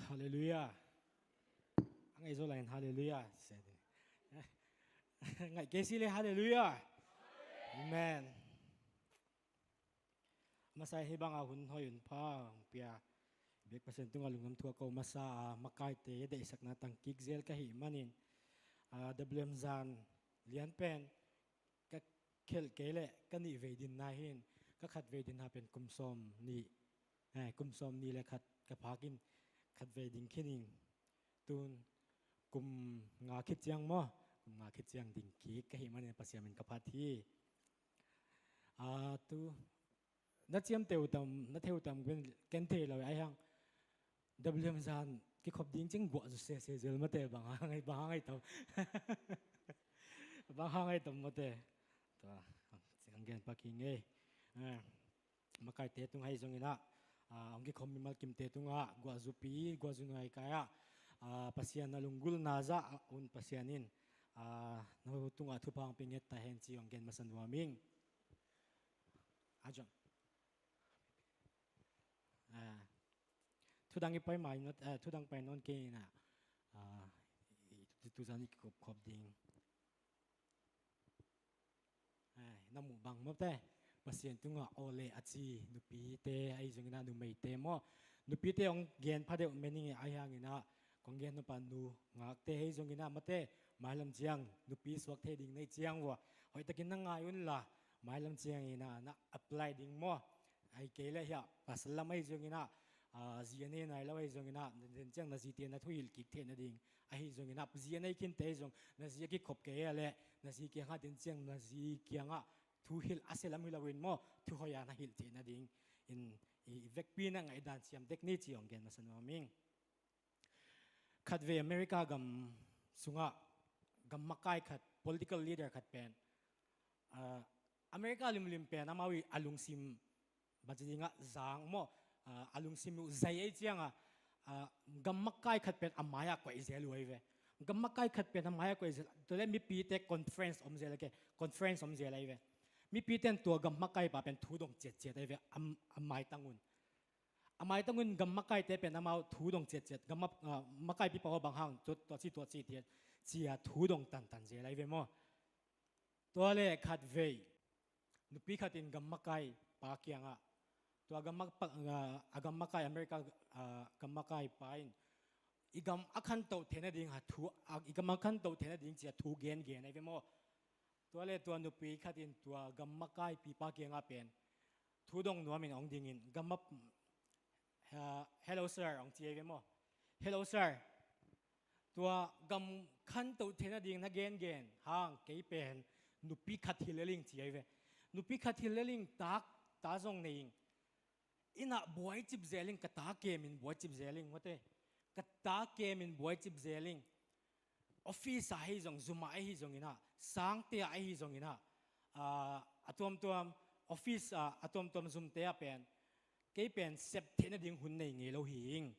Hallelujah. Ang iso lain hallelujah. Ngai kesile hallelujah. Amen. Masay hibang ahun hoyun pa pia bek pasen tunga lungam tua ko masa makai te de isak na tang kigzel kahi manin WM zan lian pen ka kel kele kani vedin nahin ka khat vedin ha pen kumsom ni kumsom ni le khat ka phakin khat vedin khining tun kum nga khit chiang mo kum nga khit chiang ding ki kahi manin pasiamin ka phathi tu na chiam teu tam ken the lo ai hang WM zan ki khop ding ching bo zu se zel ma te bang ngai tam bang ngai tam ma te to ang gen pa ki nge makai te tung hai zong ina ang ki khom mi mal kim te tung a gwa zu pi gwa zu ngai kaya pasian na lunggul na za un pasianin na tung a thu pang pinget ta hen chi ang gen masan wa ming ajon thu dang ipai mai not thu dang pai non ke na tu zani ki khop ding namu bang mo te pasien tunga ole achi nupi te ai jongina nu mei te mo nupi te ong gen phade mening ai hangina kong gen no pan nu ngak te hei jongina mate mailam chiang nupi swak the ding nei chiang wa hoi takin na ngai un la mailam chiang ina na apply ding mo ai ke le ya paslam ai jongina ziane nai lawai zongina den chang na zite na thuil ki the na ding a hi zongina ziane kin te zong na zi ki khop ke ale na zi ki ha den chang na zi ki anga thu hil aselam hilawin mo thu hoya na hil the na ding in vek pi na ngai dan chiam tek ni chi ong gen masan wa ming khatve america gam sunga gam makai khat political leader khat pen america lim pen amawi alungsim bajinga zang mo alung simu zai ai chianga gammakai khat pen amaya ko izelu aive gammakai khat pen amaya ko izelu to le mi pi te conference om zela ke conference om zela aive mi pi ten to gammakai pa pen thudong chet aive amai tangun gammakai te pen amau thudong chet gamma makai pi pa ho bang hang to chi te chia thudong tan zela aive mo to le khat ve nupi khatin gammakai pa kianga to agam makai america agam makai pain igam akhan to thena ding ha thu igam akhan to thena ding chia thu gen ai ve mo to le to nu pi khatin to agam makai pi pa ke nga pen thu dong no min ong ding in gam up hello sir ong chi ve mo hello sir to gam khan to thena ding na gen hang ke pen nu pi khat hileling chi ve nu pi khat hileling tak ta zong nei ina boy chip zeling kata kemin boy chip zeling mate kata kemin boy chip zeling office a hi jong zuma a hi jong ina sang te a hi jong ina atom office atom zum te a pen ke pen sep thena ding hun nei nge lo hing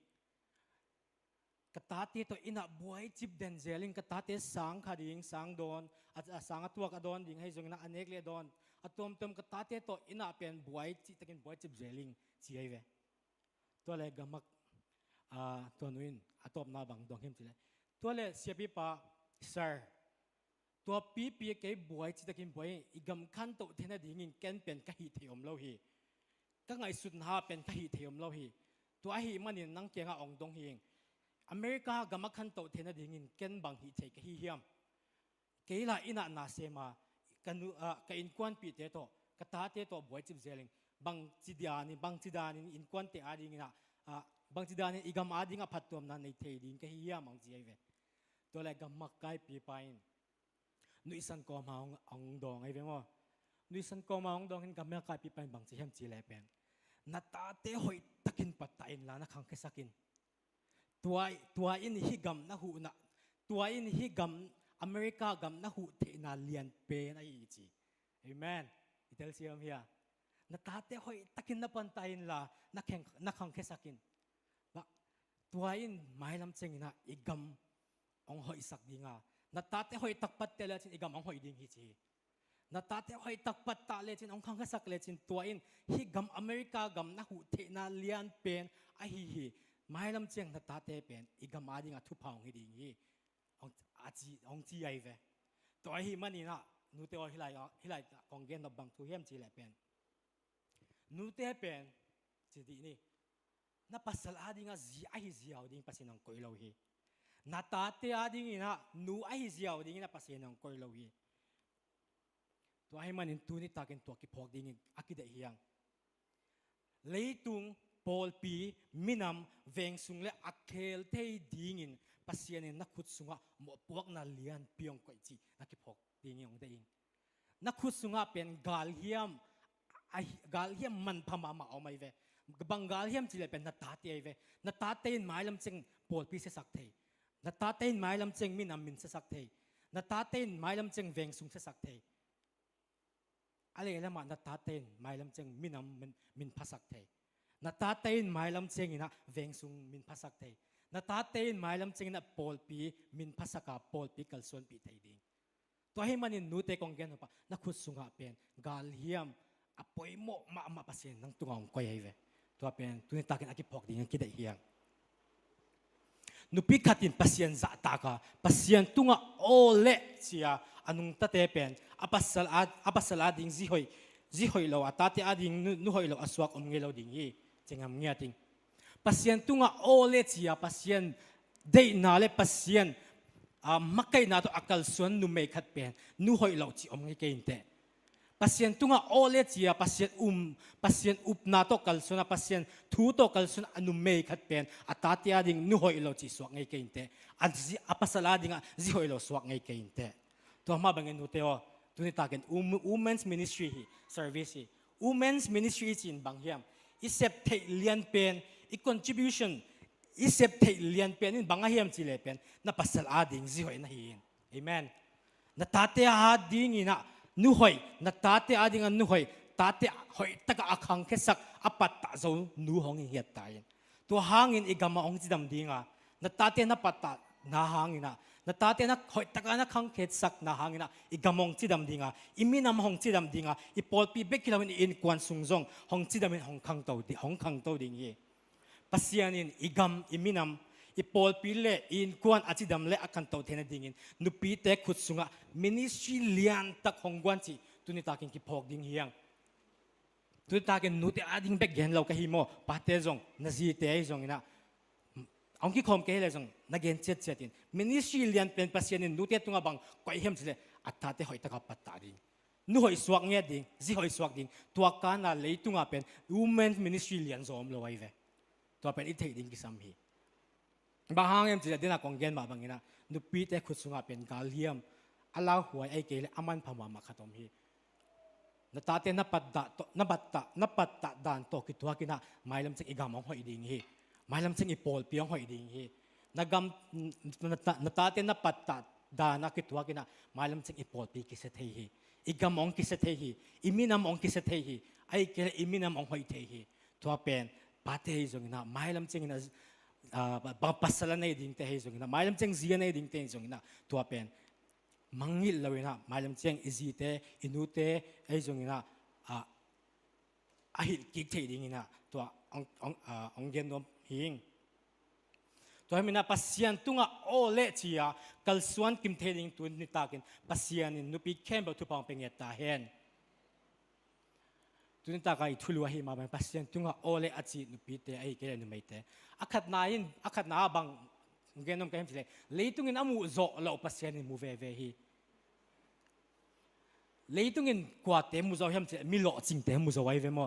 kata te to ina boy chip den zeling kata te sang kha ding sang don sang atuak adon ding hi jong ina anek le don atom kata te to ina pen boy chi takin boy chip zeling chi ai ve to le gamak to nuin atop na bang dong hem chi le to le siapi pa sir to pi ke boy chi takin boy igam khan to thena ding in ken pen ka hi theom lo hi ka ngai sun ha pen ka hi theom lo hi to a hi manin nang ke nga ong dong hing america gamak khan to thena ding in ken bang hi the ka hi hiam ke la ina na sema kanu ka in kwan pi te to kata te to boy chip zeling bang chidani in kwante ading ina bang chidani igam ading a phatom na nei thei ding ka hiya mang chi ve to le gam makai pi pain nu isan ko ma ong dong ai ve mo nu isan ko ma ong dong hin gam makai pi pain bang chi hem chi le pen na ta te hoi takin patain la na khang ke sakin tua in hi gam na hu na tua in hi gam america gam na hu the na lian pe na i chi amen itel siam hiya na tate hoi takin na pantayin la na khang kesakin ba tuain mailam chengina igam ong hoi sak dinga na tate hoi takpat tele chin igam ong hoi ding hi chi na tate hoi takpat ta le chin ong khang kesak le chin tuain hi gam america gam na hu the na lian pen a hi mai lam cheng na ta te pen igam adi nga thu phang hi ding hi ong chi ai ve to hi mani na nu te o hilai kong gen no bang thu hem chi le pen nu te pen chi di ni na pasal adi nga zi ai ziaw ding pasinong koi lo hi na ta te adi na nu ai ziaw ding na pasinong koi lo hi to hi manin tu ni takin to ki phok ding akida hiang leitung Paul pi minam veng sung le akhel thei dingin pasianin na khut sunga mo puak na lian piong koi chi na ki phok ding yong de ing na khut sunga pen gal hiam man phama ma au mai ve bangal hiam chi le pen na ta te ai ve na ta te in mai lam cheng Paul pi se sak thei na ta te in mai lam cheng minam min se sak thei na ta te in mai lam cheng veng sung se sak thei ale lama na ta te in mai lam cheng minam min phasak thei na ta tein mai lam cheng ina veng sung min phasak thei na ta tein mai lam cheng na Paul pi min phasaka Paul pi kalson pi thei ding to hi manin nu te kong gen pa na khut sunga pen gal hiam apoi mo ma pasen nang tungong koi ai ve to pen tu ni takin aki phok ding ki dai hiang nu pi khatin pasien za ta ka pasien tunga ole chia anung ta te pen apasal ading zi hoi lo atate ading nu hoi lo aswak ngelo ding hi chengam ngia ting pasien tunga ole chia pasien dei na le pasien makai na to akal suan nu me khat pen nu hoi lo chi nge ke inte pasien tunga ole chia pasien up na to kal suna pasien thu to kal suna anu me khat pen atate ading nu hoi lo chi swak nge ke inte anzi apasala dinga zi hoi lo swak nge ke inte to ma bangen nu te o tuni taken women's ministry hi service hi women's ministry chin bang hiam isep thei lian pen I contribution isep thei lian pen in banga hiam chi le pen na pasal ading zi hoi na hi amen na tate a ding ina nu hoi na tate ading an nu hoi tate hoi taka akhang ke sak apat ta zo nu hong hi hiat tai to hangin igama ong chidam dinga na tate na patta na hangina na tate na hoi taka na khang khet sak na hangina igamong chidam dinga iminam hong chidam dinga I Paul pi bekilawin in kwan sungjong hong chidamin hong khang to ding ye pasianin igam iminam I Paul pi le in kwan achidam le akan to thena dingin nupi te khut sunga ministry lian tak hongwan chi tuni takin ki phok ding hiang tuni takin nuti ading bek gen lo ka hi mo pate jong na ji te ai jong ina ông ki khom ke le jong na gen chet in ministry lian pen pasien in nutia tunga bang koi hem chile atate hoi taka patta ding nu hoi swak nge ding zi hoi swak ding tua ka na leitunga pen women ministry lian zom lo wai ve to pen I thei ding ki sam hi ba hang em chile dina kong gen ma bangina nu pi te khusunga pen gal hiam ala huai ai ke le aman phama ma khatom hi na tate na patta dan to ki tua kina mailam chek igam ong hoi ding hi mailam cheng I Paul piang hoi ding hi nagam natate na patta da na kitwa kina mailam cheng I Paul pi ki se thei hi igam ong ki se thei hi iminam ong ki se thei hi ai ke iminam ong hoi thei hi to pen pate hi jong na mailam cheng na ba pasala nei ding te hi jong na mailam cheng zia nei ding te jong na to pen mangil lawina mailam cheng izi te inute ai jong na ahil ki thei ding ina to ong gen dom hing to hamina pasian tunga ole chia kalsuan kim theding tun ni takin pasian in nupi kemba tu pang penget ta hen tun ta kai thulwa hi ma ban pasian tunga ole achi nupi te ai ke nu mai te akhat na bang genom ka hem chile leitungin amu zo lo pasian in mu ve hi leitungin kwa te mu zo hem che mi lo ching te mu zo wai ve mo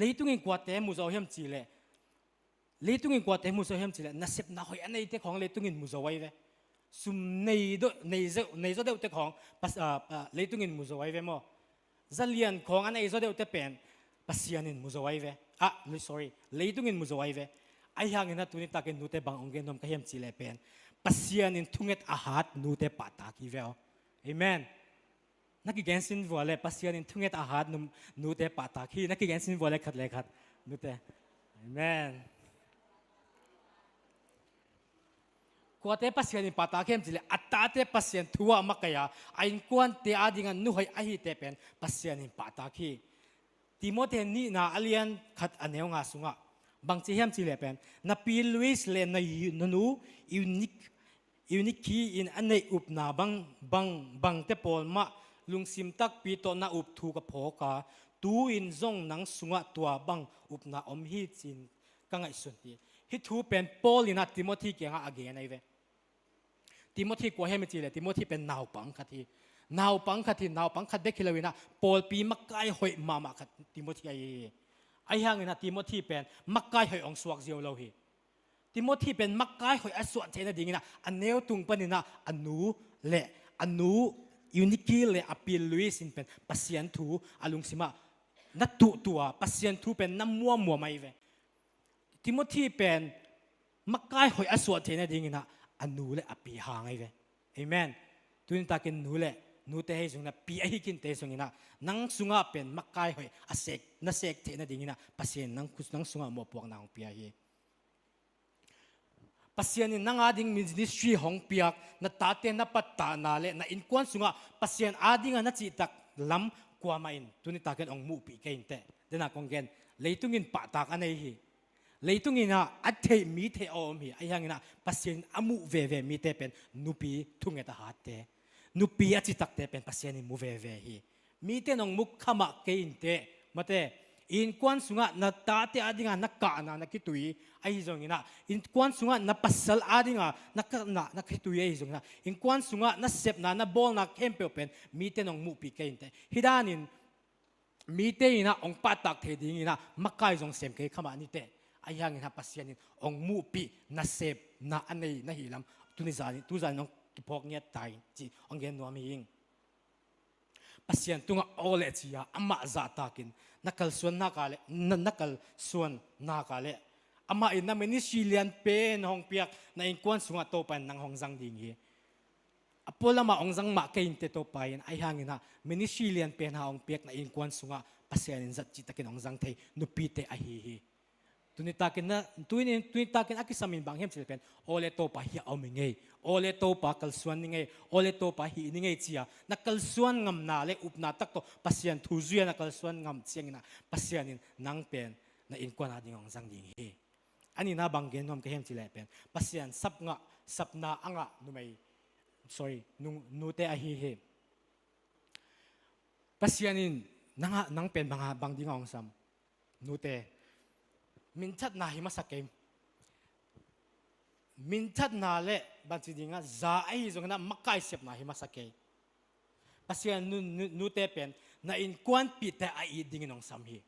leitungin kwa te mu zo hem chi le leitungin kwa te mu zo hem chi le nasip na hoi anei te khong leitungin mu zo wai ve sum nei zo de te khong pas leitungin mu zo wai ve mo zalian khong anei zo de te pen pasianin mu zo wai ve sorry leitungin mu zo wai ve ai hangin na tuni takin nu te bang onggen nom ka hem chi le pen pasianin thunget ahat nu te pata ki ve amen nakigensin vole pasianin thunget ahat nu te pata ki nakigensin vole khat le khat nu te amen kuate pasianin pata kem chile atate pasien thua makaya ain kwan te adinga nu hoi ahi te pen pasianin pata ki timote ni na alian khat aneu nga sunga bang chi hem chi le pen na pi Luis le na nu unique in anei up na bang te pol ma lungsim tak pi to na up thu ka phoka tu in zong nang sunga tua bang up na om hi chin ka ngai sun hi thu pen Paul in a Timothy ke nga again ai ve Timothy ko hem chi le Timothy pen naw pang khathi naw pang khat be khilawina Paul pi makai hoi mama khat Timothy ai hangina Timothy pen makai hoi ong suak zio lo hi Timothy pen makai hoi aswa chena dingina aneu tung panina anu unique le apil Luis in pen pasien thu alung sima na tua pasien thu pen na mua mai ve Timothy pen makai hoi aswa chena dingina anu le api hangai ve amen tuin takin nu te hei sungna pi ahi kin te sungina nang sunga pen makai hoi asek na sek chena dingina pasien nang sunga mo puak nang pi ahi pasien in nang ading ministry hong piak na tate na patta na le na inkwan sunga pasien ading na chi tak lam kwa main tuni taken ong mu pi kain te dena konggen leitungin patak anei hi leitungin na athei mi the om hi ayangina pasien amu ve mi te pen nupi thungeta hatte nupi achi tak te pen pasien mu ve hi mi te nong muk khama kain te mate in kwan sunga na tate adinga nakana nakitui ai zongina in kwan sunga na pasal adinga nakitui ai zongina in kwan sunga na sep na bol na kempe open mite nong mu pi kainte hidanin mite ina ong patak the dingina makai zong sem ke khama ni te ai hangin ha pasianin ong mu pi na sep na anei na hilam tunizani tuzan nong kipok nge tai chi ong gen no mi pasien tunga ole chia ama za takin nakal suan nakale ama in na minisilian pen hong piak na inkwan sunga topan nang hong zang ding hi apola ma ong zang ma kain te topain ai hangin ha minisilian pen ha ong piak na inkwan sunga pasien in zat chi takin ong zang thei nupite a hi tuin takin akisamin bang hem silpen ole topa hi aumingei ole topa kalsuan ningei ole topa hi ningei chia na kalsuan ngam na le upna tak to pasien thuzuya na kalsuan ngam chiangina pasienin nang pen na inkwana ding ong zang ding hi ani na bang gen nom ke hem chile pen pasien sapna anga numei nute a hi pasienin nang pen bang ding ong sam nute min chat na hi masake min chat na le banchi dinga za ai zong na makai sep na hi masake pasian nu te pen na in kwan pi te ai ding nong sam hi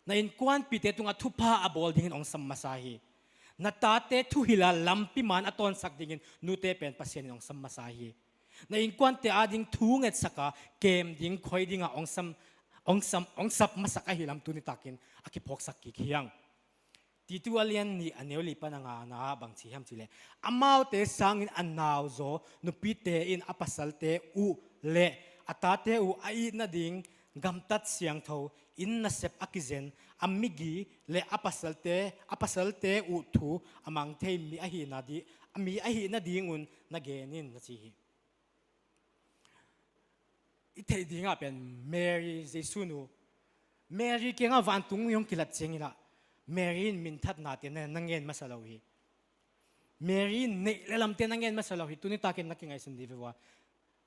na in kwan pi te tunga thupa abol ding nong sam masahi na ta te thu hila lampi man aton sak dingin nu te pen pasian nong sam masahi na in kwan te ading thu nget saka kem ding khoi dinga ong sap masaka hilam tuni takin akipok sakki khiyang titualian ni aneoli pananga na bang chi ham chile amau te sangin annaw zo nupi te in apasal te u le atate u ai na ding gamtat siang tho in na sep akizen amigi le apasal te u thu amang the mi ahi na dingun na genin na chi ite dinga pen Mary Jesunu Mary ke nga vantung yung kilat singila Mary min that natin na nangen masalawi Mary ne lelam te nangen masalawi tuni takin nakingay sundiwa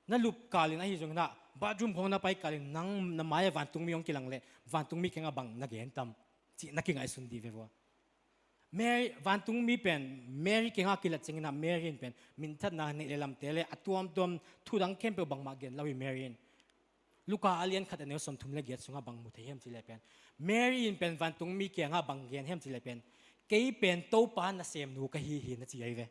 na lup kalin ahi jong na badroom hong na pai kalin nang na maya vantung mi yung kilang le vantung mi ke nga bang nagentam chi nakingay sundiwa Mary vantung mi pen Mary ke nga kilat singina Mary pen min that na ne lelam tele atuam tudang kempe bang magen lawi Mary Luka alian khat aneu som thum le get sunga bang mu the hem chile pen Mary in pen vantung mi ke nga bang gen hem chile pen kei pen to pa na sem nu ka hi na chi ai ve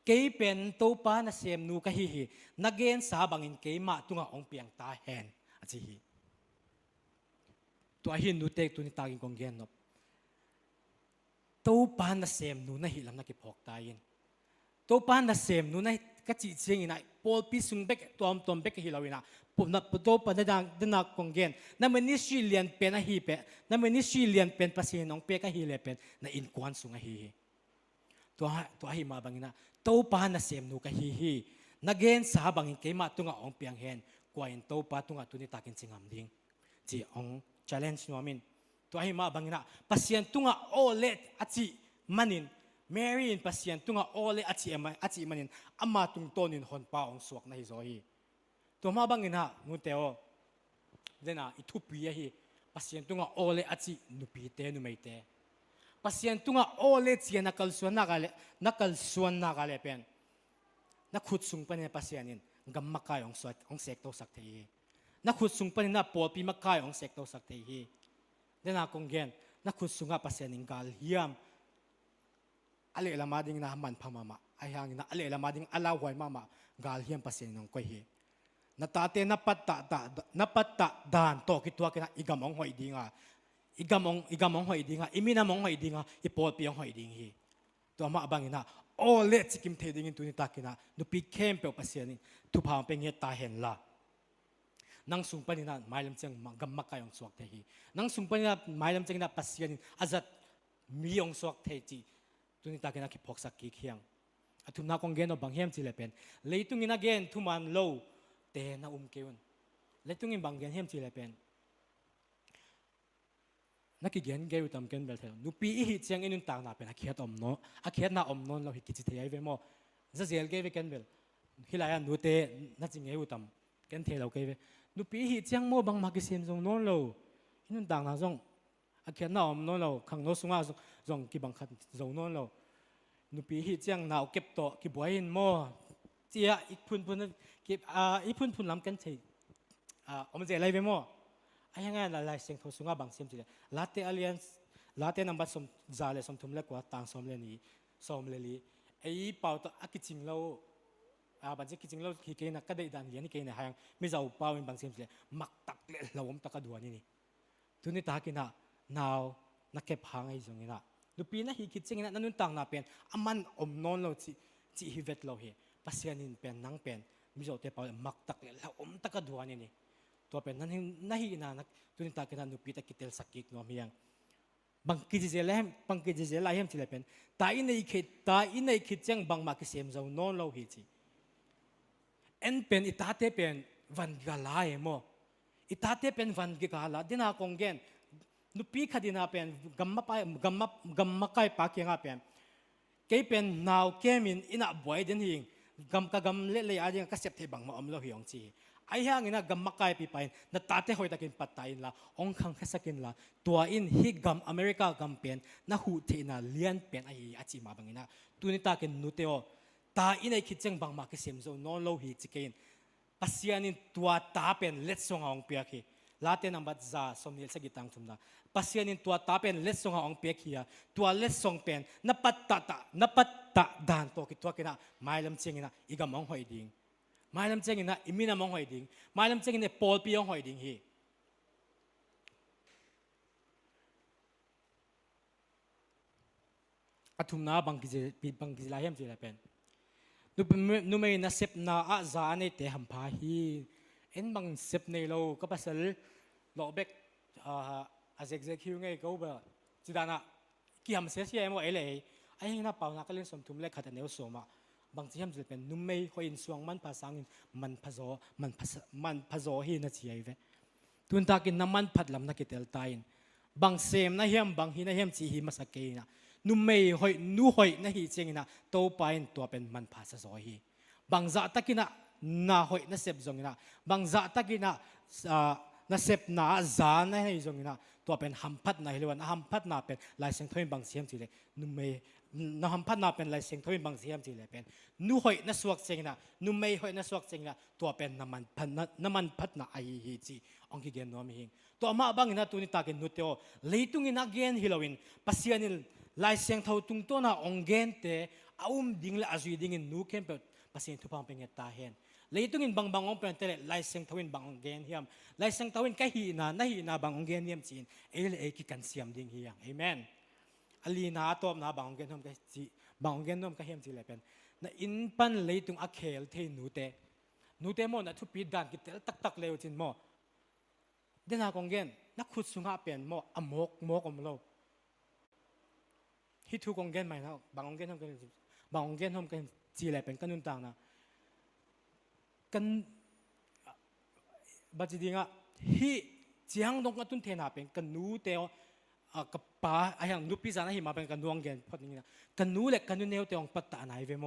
kei pen to pa na sem nu ka hi na gen sa bang in kei ma tunga ong piang ta hen a chi hi to a hin nu tek tu ni tagin kong gen nop to pa na sem nu na hi lam na ki phok ta yin to pa na sem nu na ka chi ching ina pol pi sung bek tom bek hi lawina na to pa na konggen na minisilian pen a hi pe na minisilian pen pasinong pe ka hi le pen na in kwan sunga hi to hi ma bangina to pa na sem nu ka hi na gen sa bangin ke ma tunga ong piang hen kwain to pa tunga tuni takin chingam ding chi ong challenge no min ตัวให้มาบางนะpasien tunga ole achi manin Mary in pasien tunga ole achi manin ama tung tonin hon pa ong suak na hi zo hi to ma bang ina nu teo dena itu pi hi pasien tunga ole achi nu pi te nu mei te pasien tunga ole chi nakal suan na gale pen na khut sung pan pasianin gam makai ong swat ong sek to sak thei na khut sung pan na pol pi makai ong sek to sak thei hi dena kong gen na khut sunga pasianin gal hiam ale lama ding na man phamama ai hang na ale lama ding ala hoi mama gal hiam pasianin ong koi hi na tate na patta dan to ki tua kina igam ong hoi dinga igam ong hoi dinga imina mong hoi dinga ipol pi ong hoi ding hi to ma bangina ole chikim the ding in tuni takina nu pi kem pe pasianin tu phang pe nge ta hen la nang sung panina mailam chang gam makai ong suak the hi nang sung panina mailam chang na pasianin azat mi ong suak the chi tuni takina ki phok sak ki khiang athum na kong gen no bang hem chi le pen leitung in again thuman lo te na keun leitung in bang gen hem chi le penนักเรียนเกี่ยวกับการเบลเทลนุปีอีเชียงอินุนต่างนาเป็นอาเขียนอมโนอาเขียนน่าอมโนเราหิกิจเทียเวโมจะเสียเกี่ยวกับการเบลฮิลายันนุเตนักจิงเกี่ยวกับการเทเราเกี่ยวนุปีอีเชียงโมบางมากิเซมจงโนเราอินุนต่างนาจงอาเขียนน่าอมโนเราขังโนสุงอาจงกิบังคัดจงโนเรานุปีอีเชียงน่าเก็บโตกิบไว้อินโมเจียอีกพุ่นกิบอีกพุ่นลำกันเทอมเจอะไรเวโมไอ้ยังไงลายเสียงทศงาบางเสียงจีเลยลาเตอเลียนลาเตนับบัตรสมจาเลสมทุมเล็กกว่าต่างสมเลนีสมเลลีไอ้เป่าตัวกิจิงเราบันจิกิจิงเราที่เกณฑ์นักก็ได้ดันเลียนเกณฑ์หายไม่จะเอาเป่าเป็นบางเสียงจีเลยมักตักเลยเราอมตะกดวนนี่ทุนนี้ตากินะนาวนักเก็บหางไอ้ตรงนี้นะดูปีน่ะฮิกิจิงนะนั่นนุ่นต่างน่ะเป็นอามันอมนอนเราจีฮิเวตเราเฮปัสยานินเป็นนังเป็นไม่จะเอาแต่เป่ามักตักเลยเราอมตะกดวนนี่ตัวเป็นนั้นนั่นหินานักตัวนี้ตากินานุปีตะกิเตลสักกิกนัวเมียงบางกิจเจริญบางกิจเจริญเห็นที่เลเป็นตาอินในคิดจังบางมากิเสียมเจ้านอนเราเห็นจีเอ็นเป็นอิตาเตเป็นวันกาลาเอโมอิตาเตเป็นวันกาลาดินาคงเกนนุปีขดินาเป็นกัมมาไกปากยังอาเป็นเกยเป็นนาวเกมินอินาบวยเดนหิงกัมเละเลยอาจจะก็เสพเทบังมาอมเราเหียงจีไอ้ยังนะกัมมักไก่ปีไปนัดตาเตหอยตะกินปัตตาอินละองคังแค่สักินละตัวอินฮิกัมอเมริกากัมเป็นนะหูเทน่ะเลียนเป็นไอ้อาจิมาบังอินะตัวนี้ตากินนุเตโอตาอินไอ้คิดจังบังมาคิเซมโซนอนโลหิจิกินปัสยานินตัวตาเป็นเล็ดสงองเปียกีลาเตนัมบัดซาสมเนลสกิตังทุมนะปัสยานินตัวตาเป็นเล็ดสงองเปียกีตัวเล็ดสงเป็นนับปัตตะด่านตัวกิตัวกินะไม่ลำเชียงนะอีกัมมองหอยดิงไม่ลำเจงินะอิมินามองหอยดิงไม่ลำเจงินะปอลปีองหอยดิงฮีอัตุมนาบังกิจลายhemจีละเป็นนูไม่น่าเซปนาอาจารย์ในเตะหัมพาฮีเอ็นบังเซปในเราก็ปัสสาวะโลเบกอาเซกเซคิวไงก็แบบจีดานะกี่หัมเสียเสียมั้งเลยไอ้เห็นน่าเปล่านักเล่นสมทุมเล็กขัดเนวโซมาบางทีhemจะเป็นนุ่มไม่ค่อยอินสวงมันภาษามันภาษามันภาษาฮีน่าเสียเว้ตุนตากินน้ำมันพัดลำนักเตลตายบางเซมน่าhemบางฮีน่าhemจีฮีมาสักเกยนะนุ่มไม่ค่อยนู่ค่อยน่าฮีเจงนะโตไปตัวเป็นมันภาษาฮีบางจะตะกินน่าค่อยน่าเสพจงนะบางจะตะกินน่าเสพน่าจานน่าฮีจงนะตัวเป็นหัมพัดน่าฮิลวันหัมพัดน่าเป็นลายเสียงทวินบางเสียงจีเลยนุ่มไม่น้ำพัดน่าเป็นลายเสียงทวินบางเสียงจีเลยเป็นนู่หอยน่าสวกเจงนะนุ่มไม่หอยน่าสวกเจงนะตัวเป็นน้ำมันพัดน่าไอฮีจีองค์เกณฑ์น้อมหิงตัวมาบางนะตัวนี้ตากินนุเตโอเลยตุงินักเกณฑ์ฮิลวินปัสยานิลลายเสียงเท่าตุงตัวน่ะองค์เกณฑ์เตอาดิ่งละอาจุยดิ่งนูเข้มเป็นปัสยานิทุพางเป็นเงตาเห็นเลยตุงินบางองค์เป็นเตะลายเสียงทวินบางองค์เกณฑ์เฮียมลายเสียงทวินแค่หีน่ะบางองค์เกณฑ์เฮียมจีนเอกิกันเสียมดิ่งเฮียงเอเมนอลีนาตัวน่ะบางองค์เกณฑ์ทำกันจีบางองค์เกณฑ์ทำกันเฮียมจีเลยเป็นน่ะอินปันเลยตุงอาเคลเทนูเตโมน่ะทุบปีดันกิเตลตักเลวจินโมเดน่ากองเกณฑ์นักขุดสุงาเป็นโมอมกอมโลฮิทุกองเกณฑ์ใหม่นะบางองเกณฑ์ทำกันบางองเกณฑ์ทำกันจีเลยเป็นกันนุ่นต่างนะกันบัจจิดิงะฮิจีฮังดงกันตุนเทน่าเป็นกันนูเตโอ กับป้าไอ้ยังนุปิจานะหิมาเป็นกันดวงเกนพอดีนะกันนู้เล็กกันนู้เนวเตียงปัตตาไหนเวโม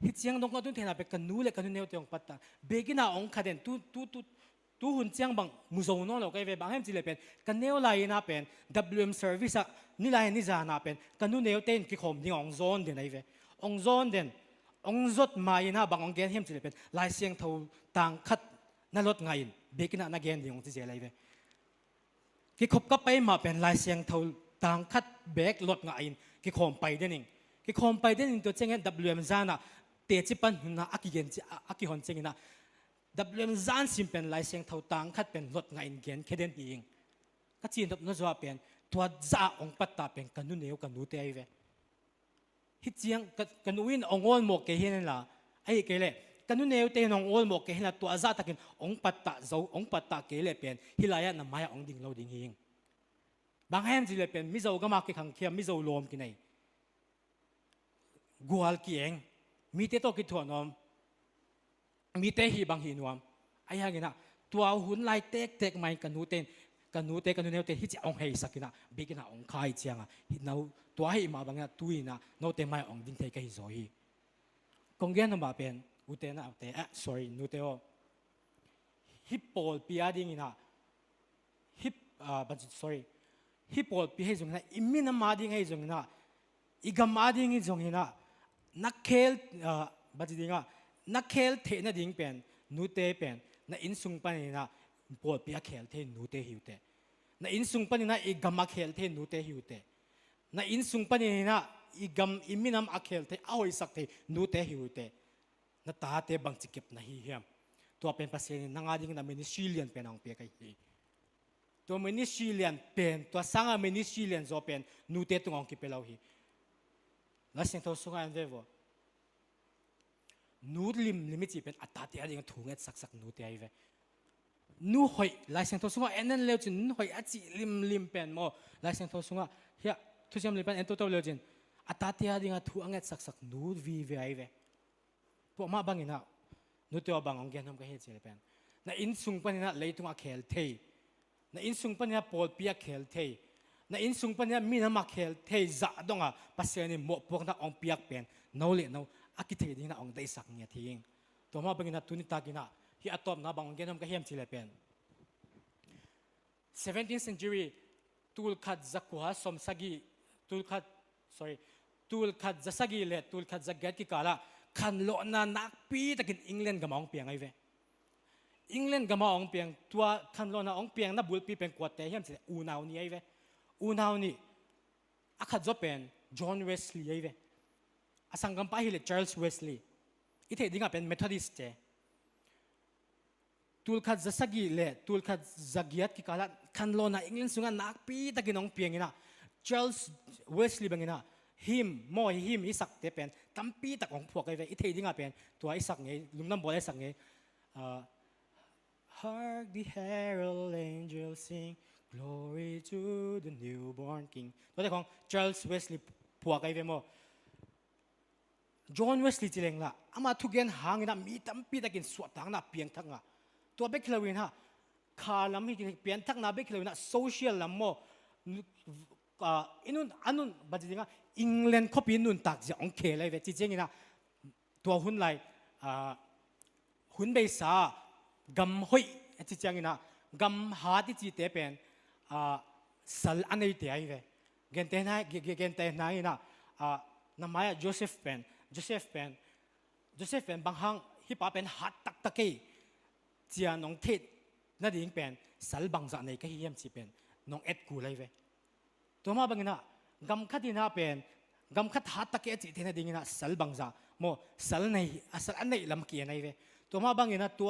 ฮิตเสียงดงก็ตุ้งเทน่าเป็นกันนู้เล็กกันนู้เนวเตียงปัตตาเบกิน่าองคาเดนตู้หุ่นเสียงบังมุโซนอเราก็เวบางแห่งจิเลเป็นกันเนวไลน่าเป็น WM service นี่ไลนี่จาน่าเป็นกันนู้เนวเต้นกิคมนี่องโซนเดนไอเวองโซนเดนองจดมาอินะบางองเกนเฮมจิเลเป็นลายเสียงเท่าต่างคัดนั่นลดไงเบกิน่านักเกนดีองจิเจไลเวกิคบก็ไปมาเป็นลายเสียงเท่าต่างคัดเบกลดไงกิคมไปเดนิงกิคมไปเดนิงตัวเจงเงิน WM จาน่ะเตจิปันหุ่นนะอากิเกนอากิฮอนเจงนะ WM จานสิมเป็นลายเสียงเท่าต่างคัดเป็นลดไงเกนแค่เดนเองก็จีนทับนจวบเป็นตัวจ่าองปัตตาเป็นกันนู่นเนียวกันนู่นเตยเวฮิตเสียงกันวินองโอนหมกเกหินละไอ้เกล่กันนู่นเนียวเตนองโอนหมกเกหินละตัวจ่าตะกินองปัตตาเจ้าองปัตตาเกล่เป็นฮิลายะนำมายองดิ่งเราดิ่งหิงบางแห่งจิเลเป็นมิเจ้าก็มาเกี่ยงเขียมมิเจ้าลมกินไอกัวลเกียงมีเตโตกิทัวนอมมีเตหีบางหินวมไอ้ยังไงนะตัวหุ่นลายเต็กไม่กันนูเตนกันนูเตกันนูเนวเตฮิจิองเฮสักนะเบกินะองคายเจียงอ่ะฮินาตัวให้มาบางอย่างตุยนะนูเตไม่องดิ่งเทกันฮิโซฮีกงเกนมาเป็นอุเตนะอุเตsorry นูเตโอฮิปโปลปีอาดิ่งนะฮิปบัน sorry ฮิปโปลปีให้จงนะอิมินามาดิ่งให้จงนะอีกามาดิ่งให้จงนะนักเคลบันดิ่งอ่ะนักเคลเทน่ะดิ่งเป็นนูเตเป็นน่ะอินสุงปันนี่นะปวดปีอาเคลเทนูเตหิวเตน่ะอินสุงปันนี่นะอีกามาเคลเทนูเตหิวเตน่ะอินสุงปันนี่นะอีกามอิมินามอาเคลเทเอาไอ้สักเทนูเตหิวเตน่ะตาเตบังจิเก็บน่ะฮิเฮียมตัวเป็นภาษาหนังอาดิ่งน่ะมินิชิเลียนเป็นองเปียกไอ้ฮีตัวมินิชิเลียนเป็นตัวสังอามินิชิเลียนโซเป็นนูเตตุงองกิเปลาฮีแล้วสิ่งที่สุงอันเดวนูลิมลิมิจิเป็นอัตตาที่อะไรกันถูกเงี้ยสักนูเตียไว้นูหอยลายเส้นทอสุงะเอ็นนั่นเลวจินนูหอยอัจจิลิมเป็นโมลายเส้นทอสุงะเฮียทุกอย่างลิมเป็นเอ็นตัวเลวจินอัตตาที่อะไรกันถูกเงี้ยสักนูวีไว้พวกมาบังอินะนูเตียบังองเกนทำกันเฮียจิเลเป็นน่ะอินสุงปันนะเลยตุงอาเคลเทน่ะอินสุงปันนะปอดปีอาเคลเทน่ะอินสุงปันนะมีน้ำอาเคลเทจะดงอ่ะภาษาเนี่ยหมกพวกนั้นองปียกเป็นนูเล่นูอากิเทดิ้งนะองได้สักเนี่ยทิ้งตัวมาเป็นนะตุนิตากินะที่อัตอมนะบางองเกนทำกันเฮียมจิเลเป็น 17th century ตูลขัดจักหัวสมสกีตูลขัดจัสกีเลตูลขัดจักเกตกิกาละขันโลนานักปีตะกินอังกฤษกับมองเปียงไอเวอังกฤษกับมองเปียงตัวขันโลนาองเปียงนับบุลปีเป็นกวดแต่เฮียมจิเลอูนาวนี่ไอเวอูนาวนี่อาขัดจะเป็นจอห์นเวสลีย์ไอเวอาสังกัมปะฮิเลชาร์ลส์เวสลีย์อีเทดิ้งอ่ะเป็นเมทอดิสต์เจตูลขัดจัสกีเลตูลขัดจักเกตกิกาละขันโลนาอังกฤษสุงนักปีตะกินองเปียงนะชาร์ลส์เวสลีย์บังนะฮิมโมฮิมอิสักเตเป็นตั้มปีตะของพวกไอ้เวอีเทดิ้งอ่ะเป็นตัวอิสักไงลุงน้ำบอลอิสักไงHark the herald angels sing glory to the newborn king ตัวเด็กของ Charles Wesley พวกไอ้เวโม John Wesley จิเลงละอามาทุกเย็นหางนะมีตั้มปีตะกินสวดทางนะเปียงทักนะตัวเบคเลวินฮะขาลำให้เปลี่ยนทักนะเบคเลวินนะโซเชียลลำโมอินุนอันนุนบัดนี้ก็อังกฤษเขาเป็นนุนตักจะองเคเลยเวทีเจงินะตัวหุ่นไรหุ่นเบซ่ากำหอยที่เจงินะกำหาที่จีเตเป็นสัลอันนี้เตยเวเกนเตนายนะนามายโจเซฟเป็นบางครั้งฮิปฮอปเป็นฮัตตักตะกี้เจียน้องเทศนั่นเองเป็นสัลบางจากในก็เฮียมจีเป็นน้องเอ็ดกูเลยเวตัวมาบังนะกำคัดที่น่าเป็นกำคัดฮัตตะเกียจิเทนดิ่งนะสัลบังซาโมสัลในสัลอันในลำเกียในเวตัวมาบังนะตั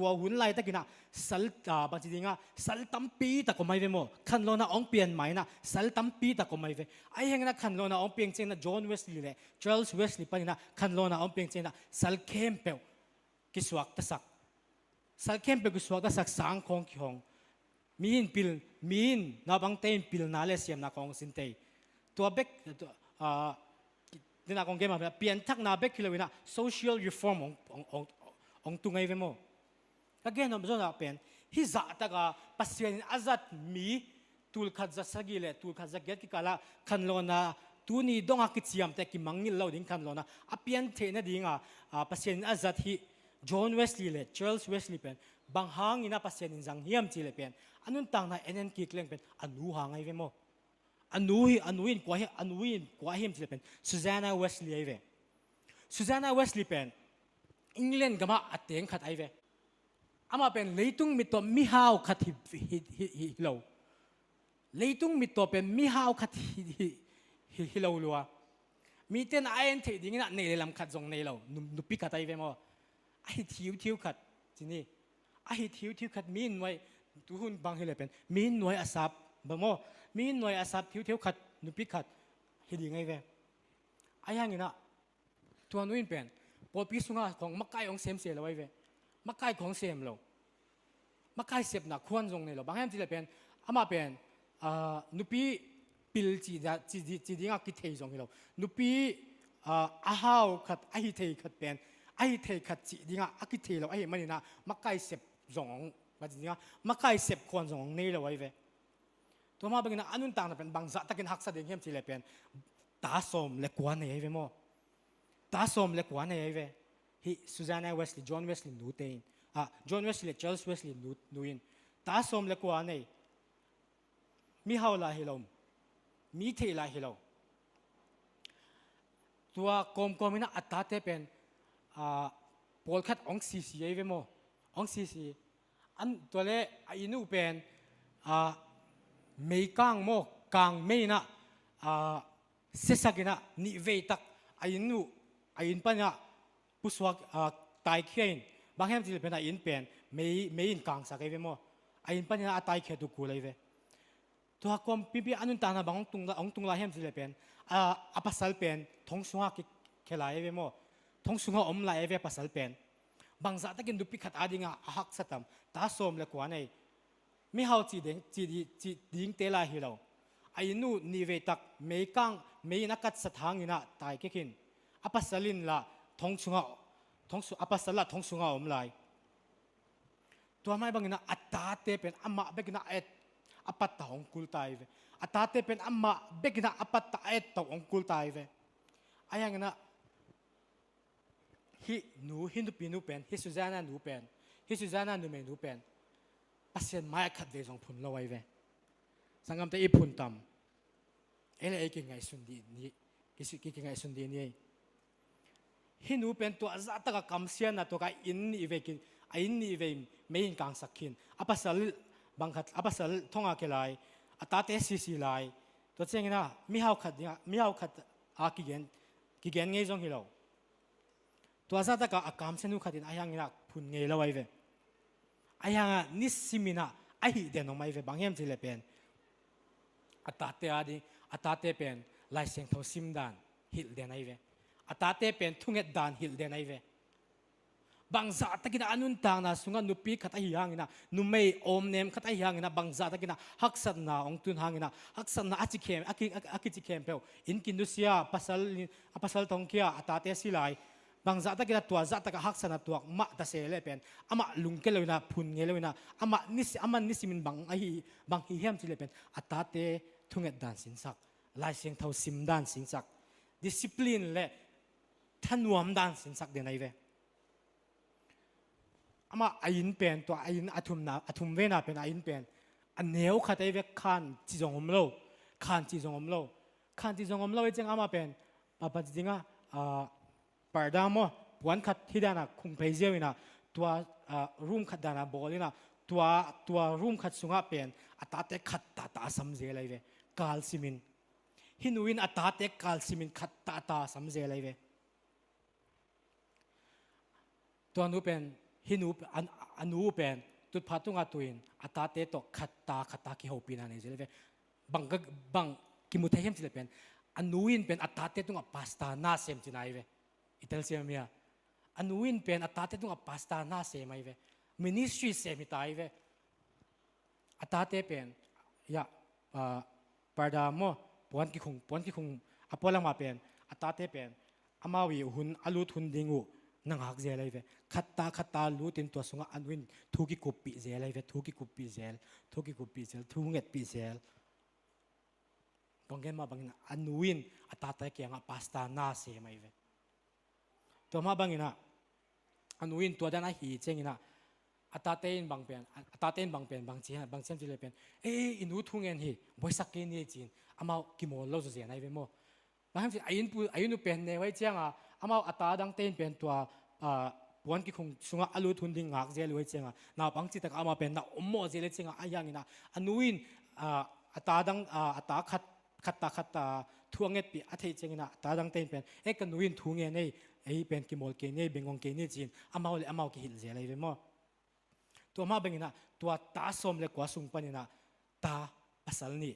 วหุ่นไล่ตะกินะสัลบางทีดิ่งะสัลตั้มปีตะก็ไม่เวโมขันโลนะองเปลี่ยนใหม่นะสัลตั้มปีตะก็ไม่เวไอ้ยังนะขันโลนะองเปลี่ยนเจนะจอห์นเวสลีย์เลยชาร์ลส์เวสลีย์ปะนี่นะขันโลนะองเปลี่ยนเจนะสัลเคมเปลกิสวักตะสักสัลเคมเปลกิสวักตะสักสังคงคิฮงมีนนับบังเตนพิลนาเลเซียมนักของสินเตยตัวเบกนี่นักของเกมมาเปลี่ยนทักนาเบกคิโลวินะ social reform ของตุงไงเวโมก็เกนนำจนนักเป็นฮิจัตตะกาปัสเซียนอาจัดมี ตูลขัดจะสกิเลตูลขัดจะเกตกิกาละคันโลนาตูนี่ดงอากิเซียมแต่กิมังนิลเราดิ้งคันโลนาอเปียนเทนดิ้งปัสเซนอาจัดที่จอห์นเวสลีย์เลเชาร์ลส์เวสลีย์เป็นบางหางอินะปัสเซนจังเฮียมจีเลเป็นอันนู้นต่างนะเอ็นกิกเลงเป็นอันนู้หางไอเวโมอันนู้อินกว่าเฮียมจีเลเป็นซูซาน่าเวสลีย์ไอเวซูซาน่าเวสลีย์เป็นอังกฤษก็มาอัดเตียงขัดไอเวอามาเป็นเลยตุงมิตัวมิฮาวขัดฮิโลเลยตุงมิตัวเป็นมิฮาวขัดฮิโลลัวมีเต้นไอเอ็นเทดิ้งนะเนยลำขัดจงเนยเรานุปิขัดไอเวมั้งไอทิวขัดทีนี้ไอทิวขัดมีนไว้ทุกคนบางทีเลยเป็นมีนหน่วยอาศัพบ่มั้งมีนหน่วยอาศัพทิวขัดนุปิขัดฮิดิ้งไอเวไออย่างนี้นะตัวนู้นเป็นพอพิสูจน์ของมักไก่ของเซมเสียแล้วไว้เว้มักไก่ของเซมเรามักไก่เสียบหนักควรตรงนี้เราบางแห่งที่เราเป็นอามาเป็นนุปีปิลจีดิ้งกิเทยตรงนี้เรานุปีอาหาวขัดไอเทยขัดเป็นไอเทยขัดจีดิ้งกิเทยเราไอมันนี่นะมักไก่เสียบตรงว่าจริงๆมักไก่เสียบควรตรงนี้เราไว้เว้ตัวมาเป็นนะอันนู้นต่างเป็นบางสัตว์ตะกินหักสัตว์เดียมที่เราเป็นตาสมเล็กกว่านี้ไว้มั้งตาสมเล็กกว่านี้ไว้ฮิซูซาน่าเวสลีย์จอห์นเวสลีย์นูเตนจอห์นเวสลีย์เชาร์ลส์เวสลีย์นูอินตาสมเล็กกว่านี้มีฮาวลาฮิลมมีเทลาฮิลมตัวกอมินะอัตตาเตเป็นพอลคัดองซีซีไอเวโมองซีซีอันตัวเล่อินูเป็นไม่กังโมกังไม่นะเสสกินะนิเวตักอินปัญญาผู้สวกตายเขียนบางแห่งที่เป็นอินเป็นไม่อินกังสักไอเวโมอินปัญญาตายเขียนตุกูเลยเวตัวกอมปีอันนู้นตานะบางตุงลาแห่งที่เป็นปัสสาวะเป็นท้องสุงกิเคลายเวโมท้องสุงอมลายเวปัสสาวะเป็นบางสัตว์ตะกินดูพิขัดอาดิงหักสัตว์ตาสมเล็กกว่านี้ไม่เฮาจีดิ้งเตลาฮิโลไอ้นู่นนิเวตักไม่กังไม่นักกัดสถางินะตายกินอปัสสลินละท้องสุงอปัสสละท้องสุงอมลายตัวไม่บางนะอัตตาเตเป็นอัมมาเบกนะเอ็ดอปัตตาองคุลตายเวอัตตาเตเป็นอัมมาเบกนะอปัตตาเอ็ดตองคุลตายเวไอ้ยังนะฮินูปีนูเป็นฮิสุซานานูเป็นฮิสุซานานูเมนูเป็นปัสเซนไม่ขัดเวสองพุนละไว้เวสังกัมเตอีพุนตำเอเลเอกิงไงสุนดีนี่กิงไงสุนดีนี่ฮินูเป็นตัวจัตตะกำเสียนะตัวกอินนี่เวกินอินนี่เวไม่ยิงกังสักขินอปัสสลบางขัดอปัสสลท่องอาเกลัยอัตตาเตซีไลตัวเจงนะมิฮาวขัดอากิเกนไงจงฮิโลตัวจัตตะกอากามเสนุขัดินอายังนะพุนไงละไว้เวอายังนิสิมินะไอเดนออกมาเวบางแห่งที่เลเป็นอัตตาเตอาดิอัตตาเตเป็นลายเสียงเท่าซิมดานฮิลเดนไอเวอัตตาเตเป็นทุ่งเอ็ดดานฮิลเดนไอเวบางสัตว์ตะกินอานุนต่างนะสุงานุปีขัดไอยังนะนุไม่อมเนมขัดไอยังนะบางสัตว์ตะกินฮักสันนะองตุนหางนะฮักสันนะอาจิเคมอากิจิเคมเปลอินกินดุเซียปัสสลทองเกียอัตตาเตสิไลบางสัตว์ตะกินตัวสัตว์ตะกินฮักสันนะตัวมะตะเสเลเป็นอามาลุงเกลเลยนะพุนเกลเลยนะอามานิสิมินบางฮิเฮมสิเลเป็นอัตตาเตทุ่งเอ็ดดานสินสักลายเสียงเท่าซิมดานสินสักดิสซิปลินและท่านวมดานสินสักเดนไอเวอามาอินเป็นตัวอินอาทุมเวน่าเป็นอินเป็นอันเนียวขัดไอเวขันจีจงอมโลขันจีจงอมโลเจงอามาเป็นปัจจิงปาร์ดามอปวนขัดที่ดานะคุงเพเจวินะตัวรูมขัดดานะบอลินะตัวรูมขัดสุงาเป็นอัตตาเตขัดตาสัมเจไลเวกาลซิมินฮินุวินอัตตาเตกาลซิมินขัดตาสัมเจไลเวตัวนู้เป็นฮินูอันนูเป็นตุดพัตุงาตุอินอัตตาเตโตขัดตาคิโฮปีนันเอเจเลเวบังกิมุเทเฮมจิเลเป็นอันนูอินเป็นอัตตาเตตุงาพาสตานาเซมจินายเวอิตาลีเซียมีอะอันนูอินเป็นอัตตาเตตุงาพาสตานาเซมายเวมินิสทรีเซมิตายเวอัตตาเตเป็นยาปาร์ดามอปวนกิคุงอพอลังมาเป็นอัตตาเตเป็นอามาวิหุนอลูทุนดิงูนังหักเจลัยเวขัดตาลูตินตัวสงอันวินทุกิกุปปีเจลัยเวทุกิกุปปีเจลทุงเอ็ดปีเจล kung gen mabangin anuin atatay kaya nga pasta na se mai ve to mabangin na anuin to dan a hi chengina atatein bangpen bang chen chile pen inu thungen hi boisak ke ni chin amao kimol lo zo nai ve mo bang si ayun pen ne wai changa amao ata dang ten pen to puan ki khung sunga alu thun ding ngak je loi chenga na pang chi tak ama pen na ommo je le chenga ayang ina anuin ata dang ata khatta thuanget pi athei chengina ata dang ten pen kanuin thunge nei ei pen ki mol ke nei bengong ke nei chin amao ki hil je le ve mo to ma bengina to ta som le kwa sung panina ta pasal ni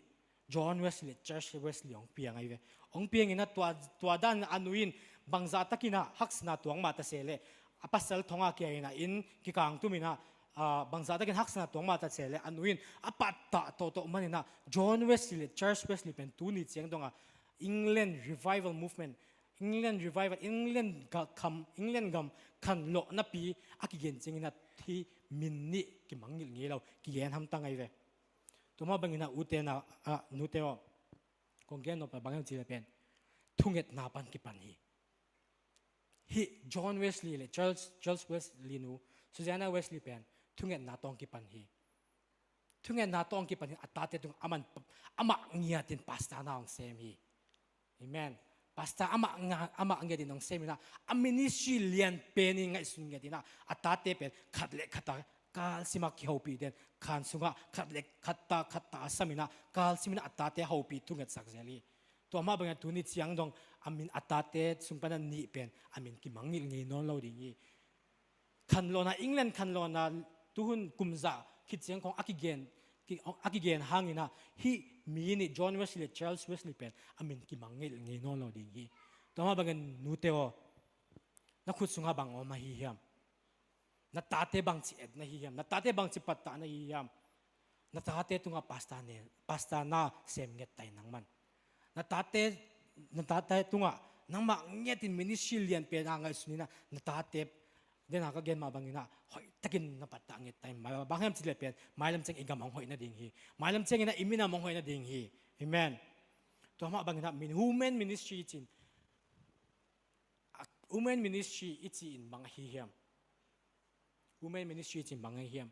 John Wesley Church Wesley ong piang ai ve ong piang ina to dan anuin bangza takina haksna tuang mata sele apasal thonga ke ina in ki kang tumina bangza takin haksna tuang mata sele anuin apatta to manina John Wesley Church Wesley pen tu ni cheng donga England revival movement England gam kan lo na pi akigen chengina thi minni ki mangil ngelo ki gen ham tangai ve tuma bangina utena nuteo konggen no pa bangam chile pen thunget na pan ki pan hi John Wesley le Charles Wesley nu Susanna Wesley pen thunget na tong ki pan hi thunget na tong ki pan atate tung ama ngiatin pasta na ong sem hi amen pasta ama ngiatin ong semina ministry lian peni ngai sun ngiatina atate pen khatle khata kal sima ki hopi den khan sunga khatle khatta samina kal simina atate hopi thunget sakjeli to ama bang tu ni chiang dong amin atate sungpana ni pen amin ki mangil ngi non lo ding khan lo na England khan lo na tuhun kumza ki chiang kong akigen hangina hi mi ni John Wesley Charles Wesley pen amin ki mangil ngi non lo ding to ama bang nuteo na khut sunga bang o ma hi hiam na tate bang chi et na hi hiam na tate bang chi patta na hi hiam na tate tunga pasta na sem nget tai nang man na tate tunga nang ma ngetin ministry lian pe na ngai sunina na tate den ha ka gen ma bangina hoi takin na patta nget tai ma bangham chi le pen mailam cheng igam hoi na ding hi mailam cheng ina imina mong hoi na ding hi amen to ma bangina min women ministry chin women ministry ichi in bang hi hiam women ministry chin bang hi hiam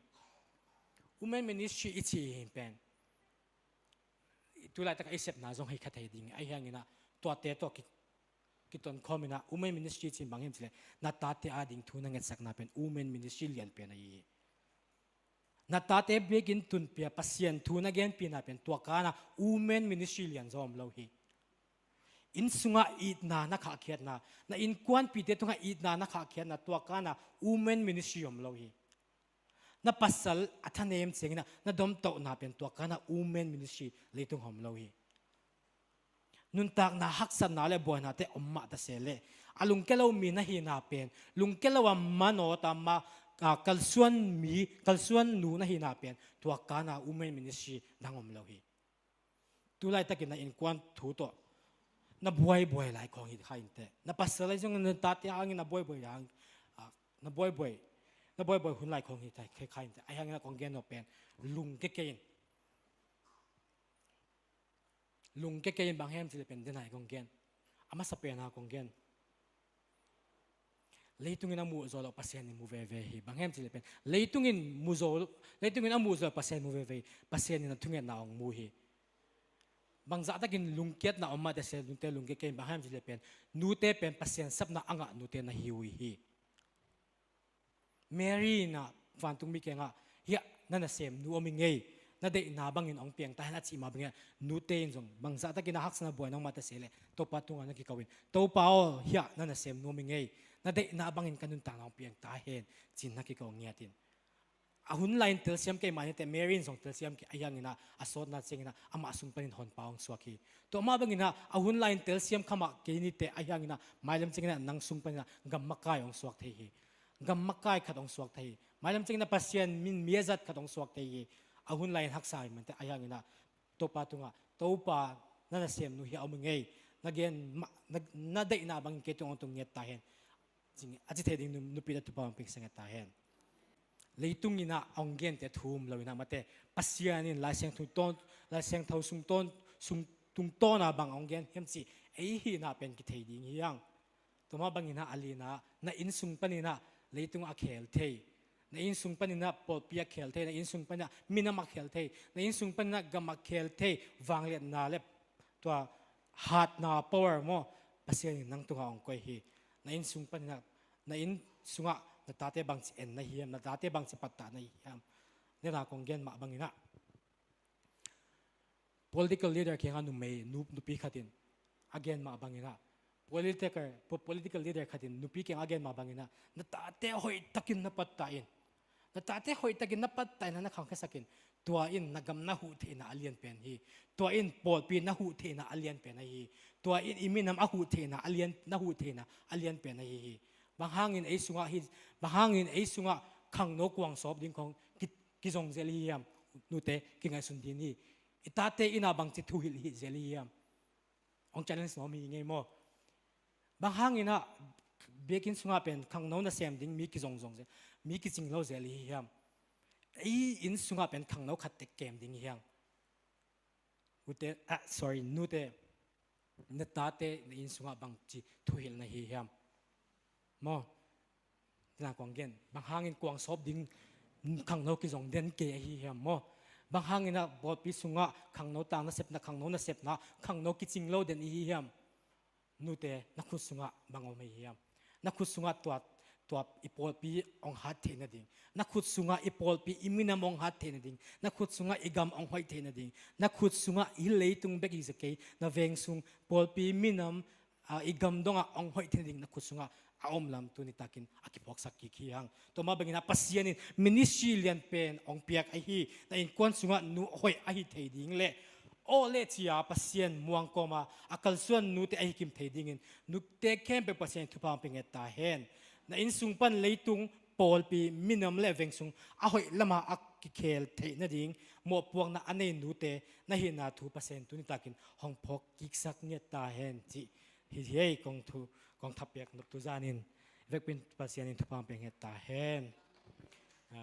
women ministry ichi pen tu lai tak isep na zong hi khathai ding ai hangina to te to ki ton khomina women ministry chin bang him chile na ta te ading thuna nget sakna pen women ministry lian pen ai na ta te begin tun pia pasien thuna gen pina pen to kana women ministry lian zom lo hi in sunga it na kha khiat na in kwan pi te tunga it na kha khiat na to kana women ministry om lo hi na pasal athanem chengina na dom to na pen to kana women ministry leitung hom lo hi nun tak na haksan na le boy na te omma ta sele alung kelo mi na hi na pen lung kelo mano ta ma kalsuan nu na hi na pen to kana women ministry dangom lo hi tulai takina in kwan thu to na boy lai khong hi khain te na pasal ai jong na ta te angin na boy yang na boy hun lai khong hi tai khain te ai hang na kong gen no pen lung ke kein bang hem chile pen denai kong gen ama sa pen ha kong gen leitungin amu zolo pasien ni mu ve hi bang hem chile pen leitungin amu zolo pasien mu ve pasien ni na thungen na ong mu hi bangza takin lungket na omma de se lungke kein bang hem chile pen nute pen pasien sap na anga nute na hiwi hi Mary na fantung mi kenga ya nana sem nu omingei na de na bangin ong piang ta na chi ma bang nu te in jong bangza ta kina haks na boy nang mata sele to patunga na ki kawin to pao ya nana sem nu omingei na de na bangin kanun ta nang piang ta hen chin na ki kaw ngiatin ahun line tel siam ke mani te Mary jong tel siam ki ayangina asot na chengina ama sung panin hon paung swaki to ma bangina ahun line tel siam khama ke ni te ayangina mailam chengina nang sung panina gamma kai ong swak the hi gamma kai khatong swak thei mailam chengna pasien min miazat khatong swak thei ahun lain haksai man te ayangina topa tunga topa nana sem nu hi amngei nagen na dei na bang ke tong tung nget ta hen jing aji the ding nu pi da tu pa pik senga ta hen leitung ina onggen te thum loina mate pasian in la seng thu ton la seng thau sung tung to na bang ong gen hem chi ei hi na pen ki thei ding hiang toma bangina alina na insung panina leitung a khel thei na insung panina polpia khel thei na insung panina minama khel thei na insung panina gama khel thei wanglet na le to hat na power mo pasien nang tunga ong koi hi na insung panina na in sunga na tate bang chi en na hiam na tate bang chi patta na hiam ne na kong gen ma bangina political leader kenga nu mei nu pi khatin again ma bangina political leader khatin nupi keng again ma bangina na tate hoi takin na patain na tate hoi takin na patain na khang khasakin tua in nagam na hu the na alien pen hi tua in pol pi na hu the na alien pen hi tua in iminam a hu the na alien na hu the na alien pen hi bang hangin ei sunga hi bang hangin ei sunga khang no kwang sob ding khong ki jong zeli yam nute kingai sun din hi itate ina bang chi thu hil hi zeli yam ong challenge no mi ngai mo bang hangina bekin sunga pen khang no na sem ding mi ki jong jong je mi ki ching lo zeli hiam ei in sunga pen khang no khat te kem ding hiang ute sorry nute na tate in sunga bang chi thu hil na hi hiam mo na kwang gen bang hangin kwang sob ding khang no ki jong den ke hi hiam mo bang hangina bot pi sunga khang no tang na sep na khang no ki ching lo den hi hiam nute na khu sunga bango mai hiam na khu sunga tua ipol pi ong hat the na ding na khu sunga ipol pi imina mong hat the na ding na khu sunga igam ong hoi the na ding na khu sunga i leitung beki zakei na veng sung pol pi minam igam donga ong hoi the na ding na khu sunga aom lam tu ni takin akipok sakki khiang to ma bangina pasianin ministerial pen ong piak a hi na in kon sunga nu hoi a hi thei ding le o le chia pasien muang koma akal suan nu te ai kim thei dingin nu te kem pe pasien thu pang ping ta hen na in sung pan leitung pol pi minam le veng sung a hoi lama ak ki khel thei na ding mo puang na ane nu te na hi na thu pasien tu ni takin hong phok kik sak nge ta hen chi hi hei kong thu kong thapek nuk tu zanin vekpin pasien in thu pang ping ta hen